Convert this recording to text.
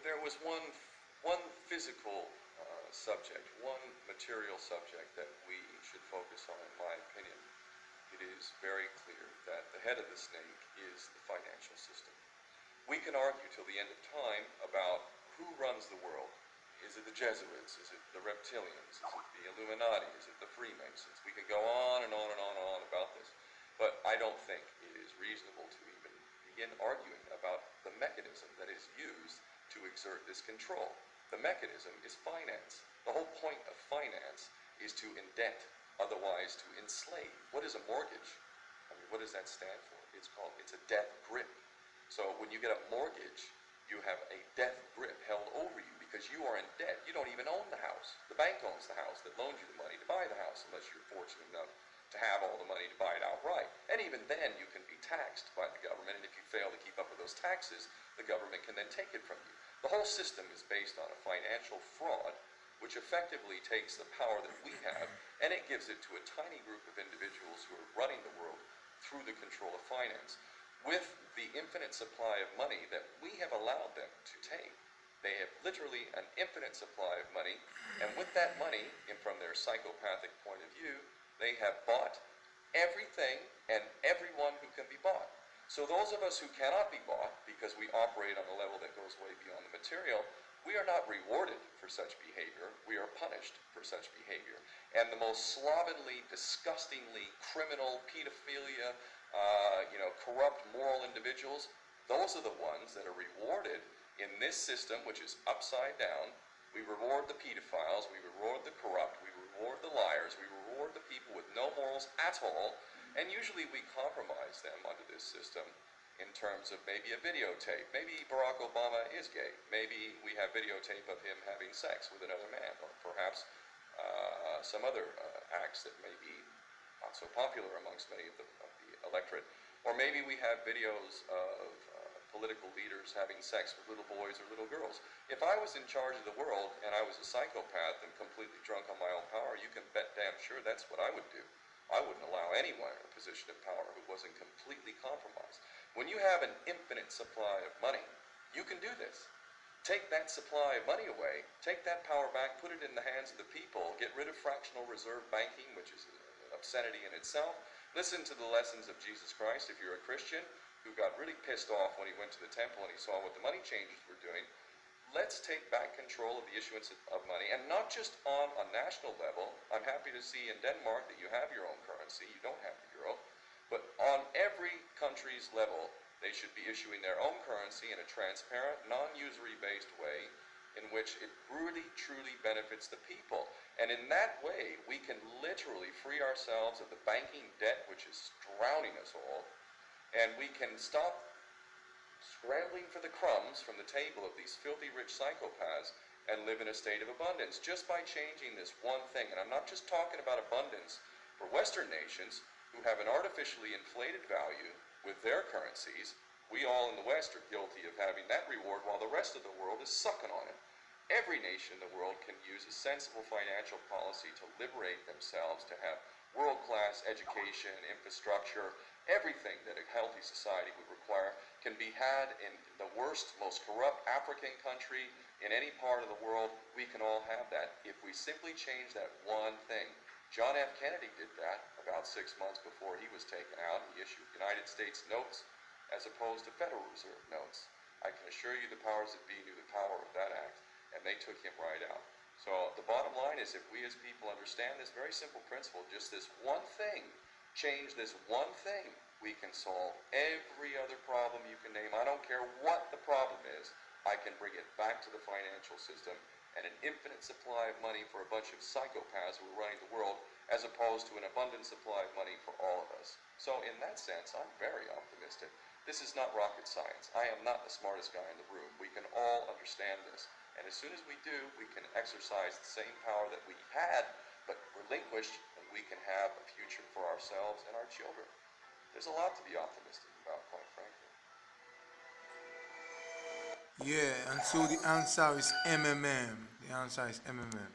there was one physical subject, one material subject that we should focus on, in my opinion. It is very clear that the head of the snake is the financial system. We can argue till the end of time about who runs the world. Is it the Jesuits? Is it the reptilians? Is it the Illuminati? Is it the Freemasons? We can go on and on and on and on about this. But I don't think it is reasonable to even begin arguing about the mechanism that is used to exert this control. The mechanism is finance. The whole point of finance is to indent, otherwise to enslave. What is a mortgage? I mean, what does that stand for? It's a death grip. So when you get a mortgage, you have a death grip held over you because you are in debt. You don't even own the house. The bank owns the house that loaned you the money to buy the house, unless you're fortunate enough to have all the money to buy it outright. And even then, you can be taxed by the government, and if you fail to keep up with those taxes, the government can then take it from you. The whole system is based on a financial fraud, which effectively takes the power that we have, and it gives it to a tiny group of individuals who are running the world through the control of finance. With the infinite supply of money that we have allowed them to take, they have literally an infinite supply of money, and with that money, and from their psychopathic point of view, they have bought everything and everyone who can be bought. So those of us who cannot be bought, because we operate on a level that goes way beyond the material, we are not rewarded for such behavior, we are punished for such behavior. And the most slovenly, disgustingly criminal, pedophilia, corrupt moral individuals, those are the ones that are rewarded in this system, which is upside down. We reward the pedophiles, we reward the corrupt, we reward the liars, we reward the people with no morals at all, and usually we compromise them under this system in terms of maybe a videotape. Maybe Barack Obama is gay. Maybe we have videotape of him having sex with another man, or perhaps some other acts that may be not so popular amongst many of the electorate. Or maybe we have videos of political leaders having sex with little boys or little girls. If I was in charge of the world and I was a psychopath and completely drunk on my own power, you can bet damn sure that's what I would do. I wouldn't allow anyone in a position of power who wasn't completely compromised. When you have an infinite supply of money, you can do this. Take that supply of money away, take that power back, put it in the hands of the people, get rid of fractional reserve banking, which is an obscenity in itself. Listen to the lessons of Jesus Christ if you're a Christian who got really pissed off when he went to the temple and he saw what the money changers were doing. Let's take back control of the issuance of money, and not just on a national level. I'm happy to see in Denmark that you have your own currency, you don't have the euro, but on every country's level, they should be issuing their own currency in a transparent, non-usury based way in which it really, truly benefits the people. And in that way, we can literally free ourselves of the banking debt which is drowning us all, and we can stop scrambling for the crumbs from the table of these filthy rich psychopaths and live in a state of abundance just by changing this one thing. And I'm not just talking about abundance for Western nations who have an artificially inflated value with their currencies. We all in the West are guilty of having that reward while the rest of the world is sucking on it. Every nation in the world can use a sensible financial policy to liberate themselves, to have world-class education, infrastructure. Everything that a healthy society would require can be had in the worst, most corrupt African country in any part of the world. We can all have that if we simply change that one thing. John F. Kennedy did that about 6 months before he was taken out. He issued United States notes as opposed to Federal Reserve notes. I can assure you the powers that be knew the power of that act, and they took him right out. So the bottom line is, if we as people understand this very simple principle, just this one thing, change this one thing, we can solve every other problem you can name. I don't care what the problem is. I can bring it back to the financial system and an infinite supply of money for a bunch of psychopaths who are running the world, as opposed to an abundant supply of money for all of us. So in that sense, I'm very optimistic. This is not rocket science. I am not the smartest guy in the room. We can all understand this. And as soon as we do, we can exercise the same power that we had, but relinquished, and we can have a future for ourselves and our children. There's a lot to be optimistic about, quite frankly. Yeah, and so the answer is MMM. The answer is MMM.